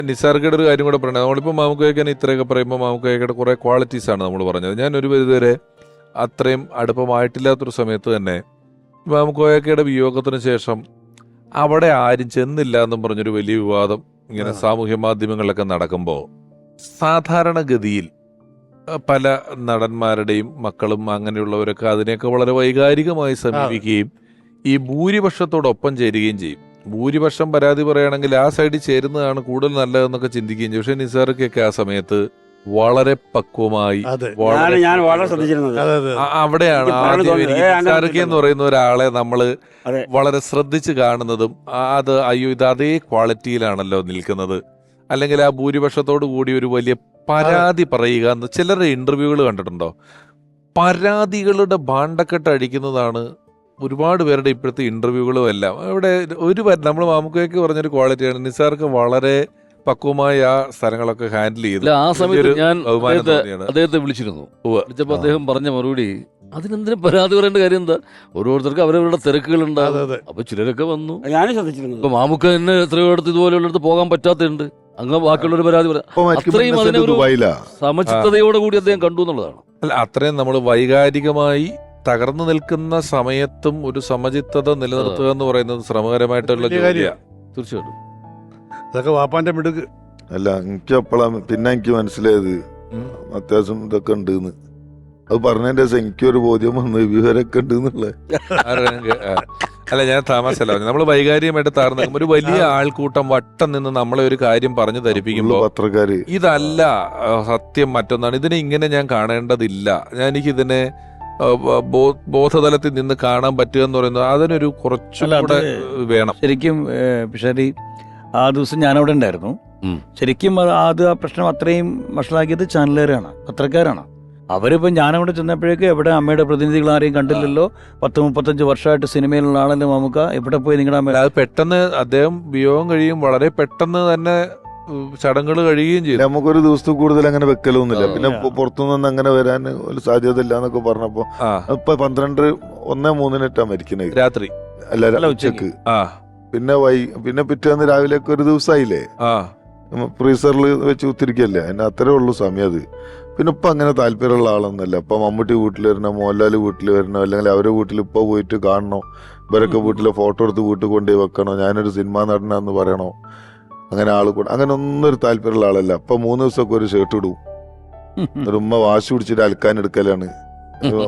നിസാർക്കയുടെ ഒരു കാര്യം കൂടെ പറയണത്. നമ്മളിപ്പോൾ മാമുക്കോയ്ക്കാൻ ഇത്രയൊക്കെ പറയുമ്പോൾ മാമുക്കോയ്ക്കയുടെ കുറേ ക്വാളിറ്റീസാണ് നമ്മൾ പറഞ്ഞത്. ഞാനൊരു പരിധിവരെ അത്രയും അടുപ്പമായിട്ടില്ലാത്തൊരു സമയത്ത് തന്നെ മാമുക്കോയ്ക്കയുടെ വിയോഗത്തിന് ശേഷം അവിടെ ആരും ചെന്നില്ല എന്നും പറഞ്ഞൊരു വലിയ വിവാദം ഇങ്ങനെ സാമൂഹ്യ മാധ്യമങ്ങളിലൊക്കെ നടക്കുമ്പോൾ സാധാരണഗതിയിൽ പല നടന്മാരുടെയും മക്കളും അങ്ങനെയുള്ളവരൊക്കെ അതിനെയൊക്കെ വളരെ വൈകാരികമായി സമീപിക്കുകയും ഈ ഭൂരിപക്ഷത്തോടൊപ്പം ചേരുകയും ചെയ്യും. ഭൂരിപക്ഷം പരാതി പറയുകയാണെങ്കിൽ ആ സൈഡിൽ ചേരുന്നതാണ് കൂടുതൽ നല്ലതെന്നൊക്കെ ചിന്തിക്കുകയും ചെയ്യും. പക്ഷെ നിസാർക്കൊക്കെ ആ സമയത്ത് വളരെ പക്വമായി ഞാൻ വളരെ ശ്രദ്ധിച്ചിരുന്നത് അവിടെയാണ് നിസാർക്ക് എന്ന് പറയുന്ന ഒരാളെ നമ്മള് വളരെ ശ്രദ്ധിച്ച് കാണുന്നതും അത് അയ്യോ ഇത് അതേ ക്വാളിറ്റിയിലാണല്ലോ നിൽക്കുന്നത്, അല്ലെങ്കിൽ ആ ഭൂരിപക്ഷത്തോടു കൂടി ഒരു വലിയ പരാതി പറയുക എന്ന് ചിലരുടെ ഇന്റർവ്യൂകൾ കണ്ടിട്ടുണ്ടോ? പരാതികളുടെ ഭാണ്ഡക്കെട്ട് അടിക്കുന്നതാണ് ഒരുപാട് പേരുടെ ഇപ്പോഴത്തെ ഇന്റർവ്യൂകളും എല്ലാം. ഇവിടെ നമ്മൾ മാമുക്കോയ്ക്ക് പറഞ്ഞൊരു ക്വാളിറ്റിയാണ്. നിസാർക്ക് വളരെ പക്വമായി ആ സ്ഥലങ്ങളൊക്കെ ഹാൻഡിൽ ചെയ്തു. ആ സമയത്ത് ഞാൻ അദ്ദേഹത്തെ വിളിച്ചിരുന്നു. വിളിച്ചപ്പോൾ അദ്ദേഹം പറഞ്ഞ മറുപടി, അതിനെന്തിനും പരാതി പറയേണ്ട കാര്യം എന്താ, ഓരോരുത്തർക്ക് അവരവരുടെ തിരക്കുകൾ ഉണ്ടാകും. അപ്പൊ ചിലരൊക്കെ വന്നു. ഞാനും ശ്രദ്ധിച്ചിരുന്നു. ഇപ്പൊ മാമുക്ക തന്നെ എത്രയോ അടുത്ത് ഇതുപോലെയുള്ളടത്ത് പോകാൻ പറ്റാത്തുണ്ട്. അങ്ങ് ബാക്കിയുള്ളൊരു പരാതി അത്രയും അതിനെ ഒരു സമചിത്തതയോടെ കൂടി അദ്ദേഹം കണ്ടു എന്നുള്ളതാണ്. അല്ല, അത്രയും നമ്മൾ വൈകാരികമായി തകർന്നു നിൽക്കുന്ന സമയത്തും ഒരു സമചിത്തത നിലനിർത്തുക എന്ന് പറയുന്നത് ശ്രമകരമായിട്ടുള്ള ജോലിയാണ്. തീർച്ചയായിട്ടും അതൊക്കെ വാപ്പാന്റെ മിടുക്ക്. അല്ല, എനിക്ക് അപ്പോഴാണ് പിന്നെ എനിക്ക് മനസ്സിലായത് അത്യാവശ്യം ഇതൊക്കെ ഉണ്ട് എന്ന്. അത് പറഞ്ഞതിന്റെ ശേഷം എനിക്കൊരു ബോധ്യം വന്നു വിവരമൊക്കെ ഉണ്ട് എന്നുള്ളത്. അല്ല, ഞാൻ താമസമല്ല, നമ്മൾ വൈകാരികമായിട്ട് താർന്നു ഒരു വലിയ ആൾക്കൂട്ടം വട്ടം നിന്ന് നമ്മളെ ഒരു കാര്യം പറഞ്ഞു ധരിപ്പിക്കുമ്പോ പത്രക്കാര് ഇതല്ല സത്യം മറ്റൊന്നാണ്, ഇതിനെ ഇങ്ങനെ ഞാൻ കാണേണ്ടതില്ല, എനിക്കിതിനെ ബോധതലത്തിൽ നിന്ന് കാണാൻ പറ്റുക എന്ന് പറയുന്നത് അതിനൊരു കുറച്ചുകൂടെ വേണം. ശരിക്കും പിഷാരി ആ ദിവസം ഞാനവിടെ ഉണ്ടായിരുന്നു. ശരിക്കും അത് ആ പ്രശ്നം അത്രയും വഷളാക്കിയത് ചാനലുകാരാണ്, പത്രക്കാരാണ്. അവരിപ്പോൾ ഞാനവിടെ ചെന്നപ്പോഴേക്ക് എവിടെ അമ്മയുടെ പ്രതിനിധികൾ ആരെയും കണ്ടില്ലല്ലോ, 10-35 വർഷമായിട്ട് സിനിമയിലുള്ള ആളല്ലേ മാമുക്ക, എവിടെ പോയി നിങ്ങളുടെ അമ്മ? അത് പെട്ടെന്ന് അദ്ദേഹം വിയോഗം കഴിയും, വളരെ പെട്ടെന്ന് തന്നെ ചടങ്ങുകൾ കഴിയുകയും ചെയ്തു. നമുക്കൊരു ദിവസത്തിൽ കൂടുതൽ അങ്ങനെ വെക്കലൊന്നുമില്ല. പിന്നെ പുറത്തുനിന്ന് അങ്ങനെ വരാൻ ഒരു സാധ്യത ഇല്ല എന്നൊക്കെ പറഞ്ഞപ്പോ ഇപ്പൊ 12:01-3 മരിക്കുന്നത് രാത്രി അല്ല ഉച്ചക്ക്. പിന്നെ പിറ്റേന്ന് രാവിലേക്ക് ഒരു ദിവസമായില്ലേ, ഫ്രീസറിൽ വെച്ച് കുത്തിരിക്കല്ലേ, അതിന് അത്രേ ഉള്ളൂ സമയം. അത് പിന്നെ ഇപ്പൊ അങ്ങനെ താല്പര്യമുള്ള ആളൊന്നല്ല. ഇപ്പൊ മമ്മൂട്ടി വീട്ടിൽ വരണോ, മോഹൻലാൽ വീട്ടിൽ വരണോ, അല്ലെങ്കിൽ അവരുടെ വീട്ടിൽ ഇപ്പൊ പോയിട്ട് കാണണോ, ഇവരൊക്കെ വീട്ടിലെ ഫോട്ടോ എടുത്ത് വീട്ടിൽ കൊണ്ടുപോയി വെക്കണോ, ഞാനൊരു സിനിമാ നടനാന്ന് പറയണോ, അങ്ങനെ ആൾ കൂടെ അങ്ങനെ ഒന്നും ഒരു താല്പര്യമുള്ള ആളല്ല. അപ്പൊ 3 ദിവസമൊക്കെ ഒരു ഷർട്ട് ഇടും. ഒരു ഉമ്മ വാശി പിടിച്ചിട്ട് അലക്കാൻ എടുക്കലാണ്.